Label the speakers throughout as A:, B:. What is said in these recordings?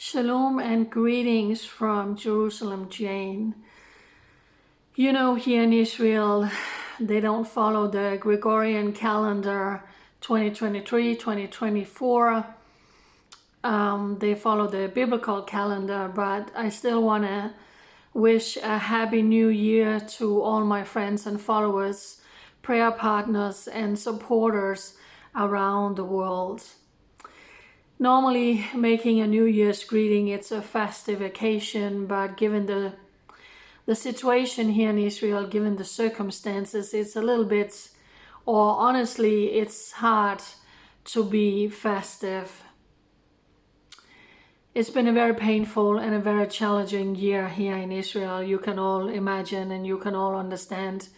A: Shalom and greetings from Jerusalem, Jane. You know, here in Israel, they don't follow the Gregorian calendar 2023, 2024. They follow the biblical calendar, but I still want to wish a happy new year to all my friends and followers, prayer partners and supporters around the world. Normally, making a New Year's greeting, it's a festive occasion, but given the situation here in Israel, given the circumstances, it's a little bit, or honestly, it's hard to be festive. It's been a very painful and a very challenging year here in Israel. You can all imagine and you can all understand.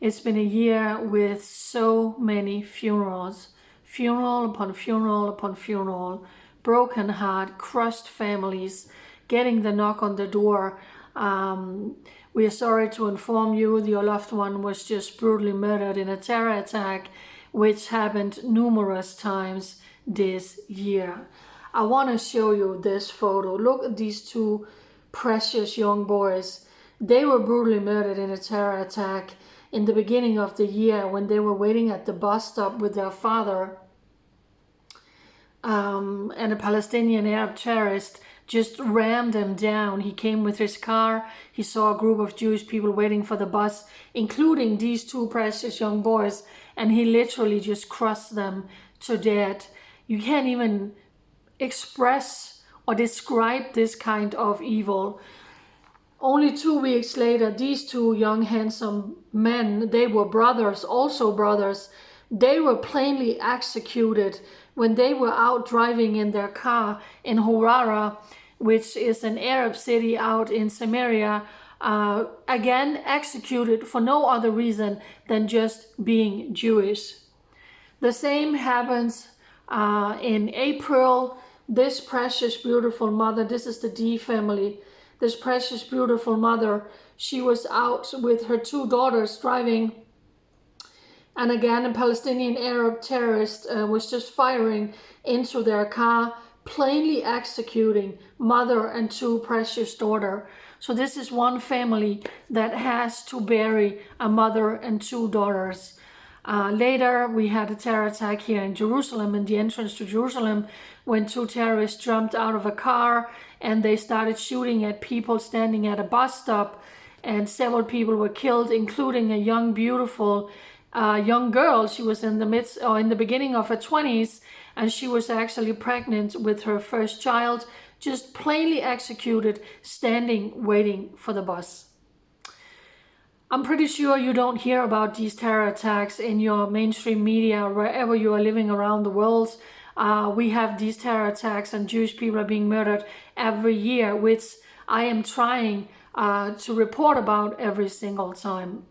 A: It's been a year with so many funerals. Funeral upon funeral upon funeral, broken heart, crushed families, getting the knock on the door. We are sorry to inform you your loved one was just brutally murdered in a terror attack, which happened numerous times this year. I want to show you this photo. Look at these two precious young boys. They were brutally murdered in a terror attack in the beginning of the year when they were waiting at the bus stop with their father. And a Palestinian Arab terrorist just rammed them down. He came with his car. He saw a group of Jewish people waiting for the bus, including these two precious young boys, and he literally just crushed them to death. You can't even express or describe this kind of evil. Only 2 weeks later, these two young, handsome men, they were brothers, also brothers, they were plainly executed when they were out driving in their car in Horara, which is an Arab city out in Samaria, again executed for no other reason than just being Jewish. The same happens in April. This precious, beautiful mother, this is the D family, this precious, beautiful mother, she was out with her two daughters driving, and again, a Palestinian Arab terrorist was just firing into their car, plainly executing mother and two precious daughters. So this is one family that has to bury a mother and two daughters. Later, we had a terror attack here in Jerusalem, in the entrance to Jerusalem, when two terrorists jumped out of a car and they started shooting at people standing at a bus stop, and several people were killed, including a young, beautiful young girl. She was in the beginning of her 20s, and she was actually pregnant with her first child, just plainly executed, standing, waiting for the bus. I'm pretty sure you don't hear about these terror attacks in your mainstream media, wherever you are living around the world. We have these terror attacks and Jewish people are being murdered every year, which I am trying to report about every single time.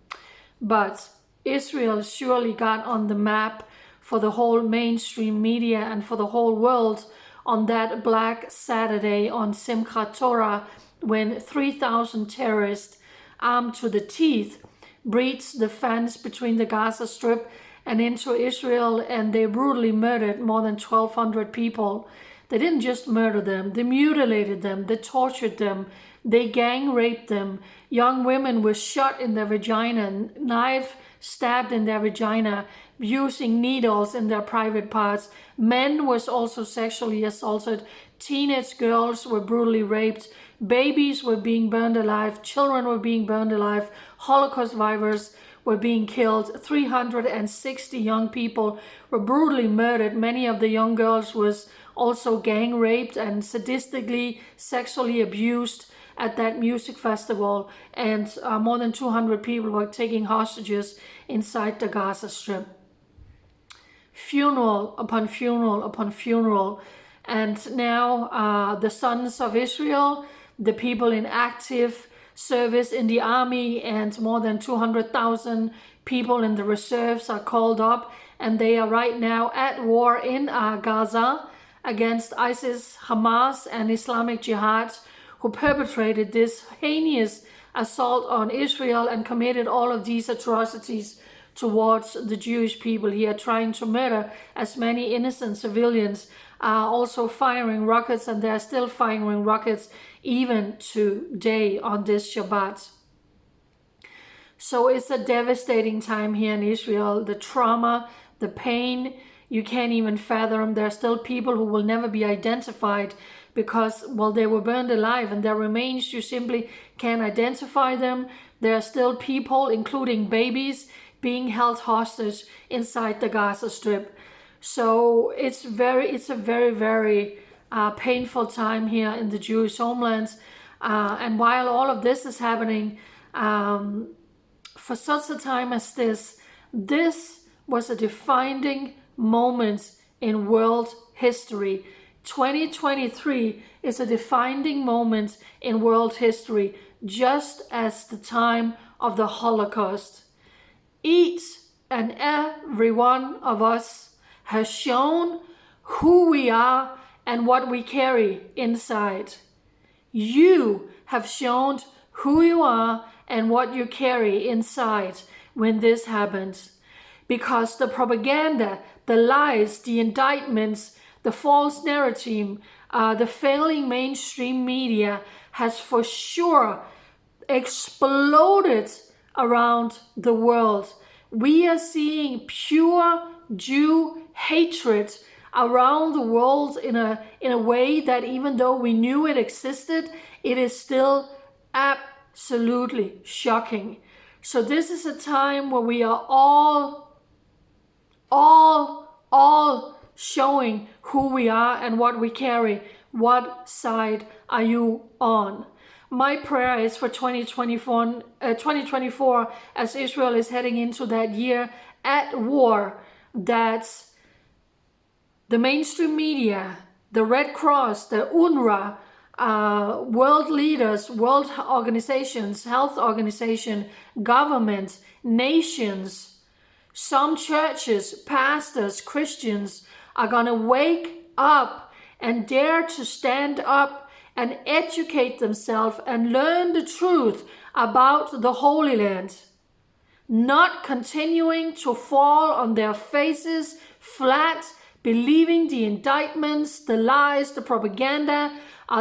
A: But Israel surely got on the map for the whole mainstream media and for the whole world on that Black Saturday on Simchat Torah, when 3,000 terrorists armed to the teeth breached the fence between the Gaza Strip and into Israel, and they brutally murdered more than 1,200 people. They didn't just murder them, they mutilated them, they tortured them, they gang raped them. Young women were shot in their vagina, knife stabbed in their vagina, using needles in their private parts. Men was also sexually assaulted. Teenage girls were brutally raped. Babies were being burned alive. Children were being burned alive. Holocaust survivors were being killed. 360 young people were brutally murdered. Many of the young girls was also gang raped and sadistically sexually abused at that music festival, and more than 200 people were taking hostages inside the Gaza Strip. Funeral upon funeral upon funeral, and now the sons of Israel, the people in active service in the army, and more than 200,000 people in the reserves are called up, and they are right now at war in Gaza against ISIS, Hamas, and Islamic Jihad, who perpetrated this heinous assault on Israel and committed all of these atrocities towards the Jewish people here, trying to murder as many innocent civilians, also firing rockets, and they're still firing rockets even today on this Shabbat. So it's a devastating time here in Israel. The trauma, the pain, you can't even fathom. There are still people who will never be identified because, well, they were burned alive, and their remains, you simply can't identify them. There are still people, including babies, being held hostage inside the Gaza Strip. So it's a very, very painful time here in the Jewish homelands. And while all of this is happening, for such a time as this was a defining moment in world history. 2023 is a defining moment in world history, just as the time of the Holocaust. Each and every one of us has shown who we are and what we carry inside. You have shown who you are and what you carry inside when this happens. Because the propaganda, the lies, the indictments, the false narrative, the failing mainstream media has for sure exploded around the world. We are seeing pure Jew hatred around the world in a way that, even though we knew it existed, it is still absolutely shocking. So this is a time where we are all showing who we are and what we carry. What side are you on? My prayer is for 2024, as Israel is heading into that year at war, that the mainstream media, the Red Cross, the UNRWA, world leaders, world organizations, health organizations, governments, nations, some churches, pastors, Christians are going to wake up and dare to stand up and educate themselves and learn the truth about the Holy Land. Not continuing to fall on their faces flat, believing the indictments, the lies, the propaganda,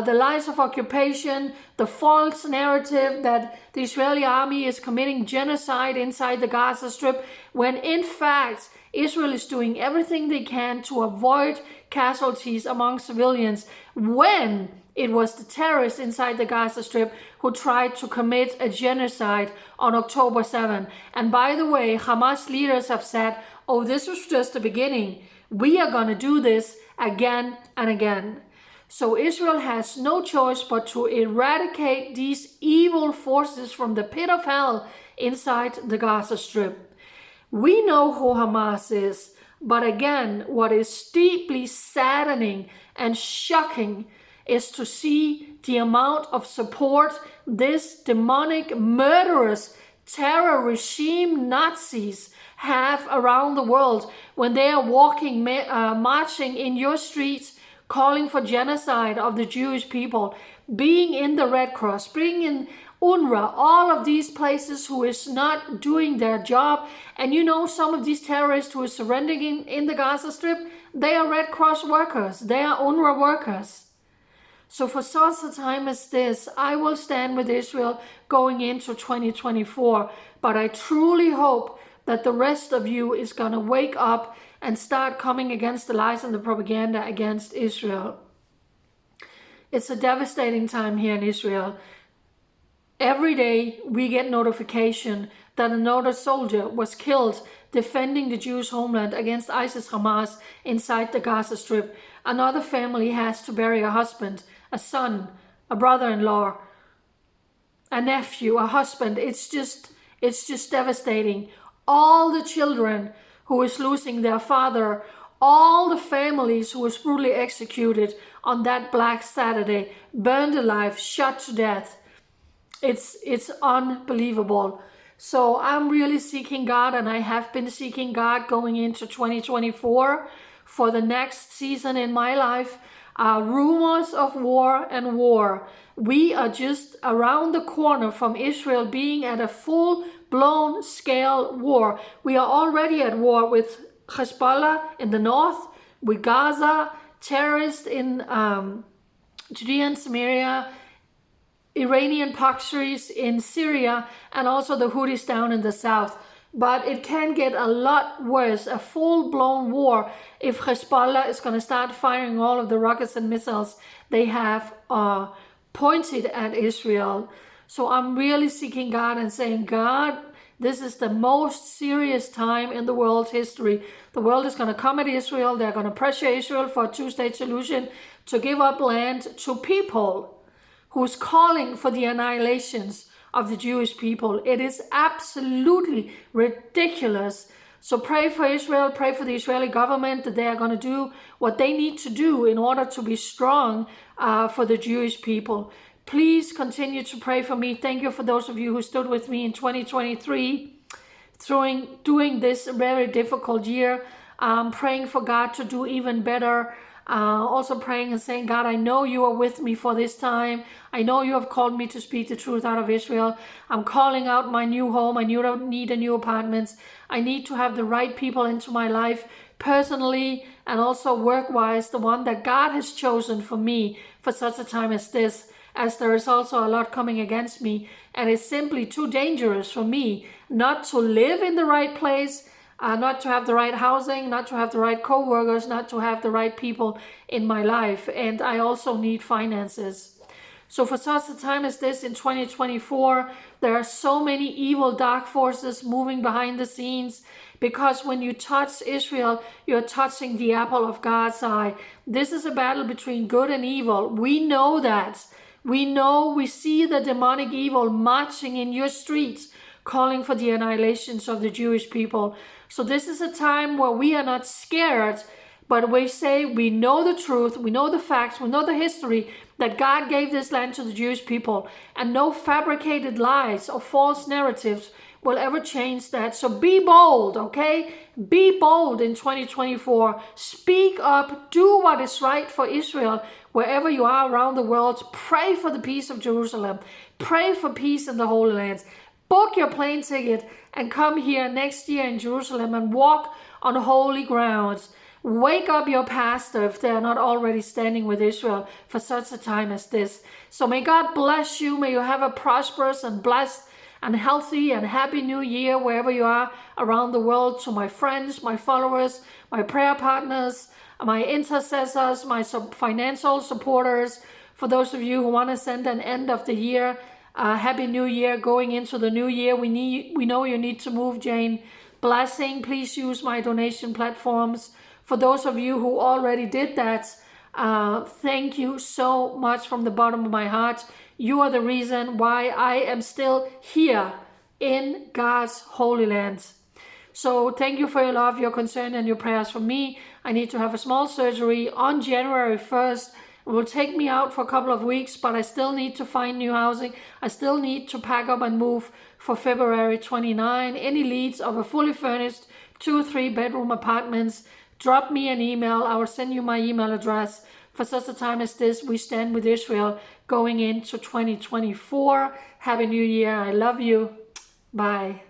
A: the lies of occupation, the false narrative that the Israeli army is committing genocide inside the Gaza Strip, when in fact Israel is doing everything they can to avoid casualties among civilians, when it was the terrorists inside the Gaza Strip who tried to commit a genocide on October 7. And by the way, Hamas leaders have said, oh, this was just the beginning. We are going to do this again and again. So Israel has no choice but to eradicate these evil forces from the pit of hell inside the Gaza Strip. We know who Hamas is, but again, what is deeply saddening and shocking is to see the amount of support this demonic, murderous terror regime Nazis have around the world when they are walking, marching in your streets, calling for genocide of the Jewish people, being in the Red Cross, being in UNRWA, all of these places who is not doing their job. And you know, some of these terrorists who are surrendering in the Gaza Strip, they are Red Cross workers, they are UNRWA workers. So for such a time as this, I will stand with Israel going into 2024. But I truly hope that the rest of you is going to wake up and start coming against the lies and the propaganda against Israel. It's a devastating time here in Israel. Every day we get notification that another soldier was killed defending the Jewish homeland against ISIS Hamas inside the Gaza Strip. Another family has to bury a husband, a son, a brother-in-law, a nephew, a husband. It's just devastating. All the children who is losing their father, all the families who was brutally executed on that Black Saturday, burned alive, shot to death. It's unbelievable. So I'm really seeking God, and I have been seeking God going into 2024 for the next season in my life. Rumors of war and war. We are just around the corner from Israel being at a full blown scale war. We are already at war with Hezbollah in the north, with Gaza, terrorists in Judea and Samaria, Iranian proxies in Syria, and also the Houthis down in the south. But it can get a lot worse, a full-blown war, if Hezbollah is going to start firing all of the rockets and missiles they have pointed at Israel. So I'm really seeking God and saying, God, this is the most serious time in the world's history. The world is going to come at Israel. They're going to pressure Israel for a two-state solution to give up land to people who's calling for the annihilations of the Jewish people. It is absolutely ridiculous. So pray for Israel, pray for the Israeli government that they are going to do what they need to do in order to be strong for the Jewish people. Please continue to pray for me. Thank you for those of you who stood with me in 2023 during this very difficult year. Praying for God to do even better. Also praying and saying, God, I know you are with me for this time. I know you have called me to speak the truth out of Israel. I'm calling out my new home. I need a new apartment. I need to have the right people into my life, personally and also work-wise, the one that God has chosen for me for such a time as this, as there is also a lot coming against me, and it's simply too dangerous for me not to live in the right place, not to have the right housing, not to have the right co-workers, not to have the right people in my life. And I also need finances. So for such a time as this in 2024, there are so many evil dark forces moving behind the scenes, because when you touch Israel, you're touching the apple of God's eye. This is a battle between good and evil. We know that. We see the demonic evil marching in your streets, calling for the annihilations of the Jewish people. So this is a time where we are not scared, but we say we know the truth, we know the facts, we know the history, that God gave this land to the Jewish people, and no fabricated lies or false narratives will ever change that. So be bold, okay? Be bold in 2024. Speak up, do what is right for Israel wherever you are around the world. Pray for the peace of Jerusalem. Pray for peace in the Holy Lands. Book your plane ticket and come here next year in Jerusalem and walk on holy grounds. Wake up your pastor if they are not already standing with Israel for such a time as this. So may God bless you. May you have a prosperous and blessed and healthy and happy new year wherever you are around the world. To my friends, my followers, my prayer partners, my intercessors, my financial supporters, for those of you who want to send an end of the year, happy new year going into the new year. We know you need to move, Jane. Blessing, please use my donation platforms. For those of you who already did that, thank you so much from the bottom of my heart. You are the reason why I am still here in God's Holy Land. So thank you for your love, your concern, and your prayers for me. I need to have a small surgery on January 1st. It will take me out for a couple of weeks, but I still need to find new housing. I still need to pack up and move for February 29. Any leads of a fully furnished 2 or 3 bedroom apartments, drop me an email. I will send you my email address. For such a time as this, we stand with Israel going into 2024. Happy New Year. I love you. Bye.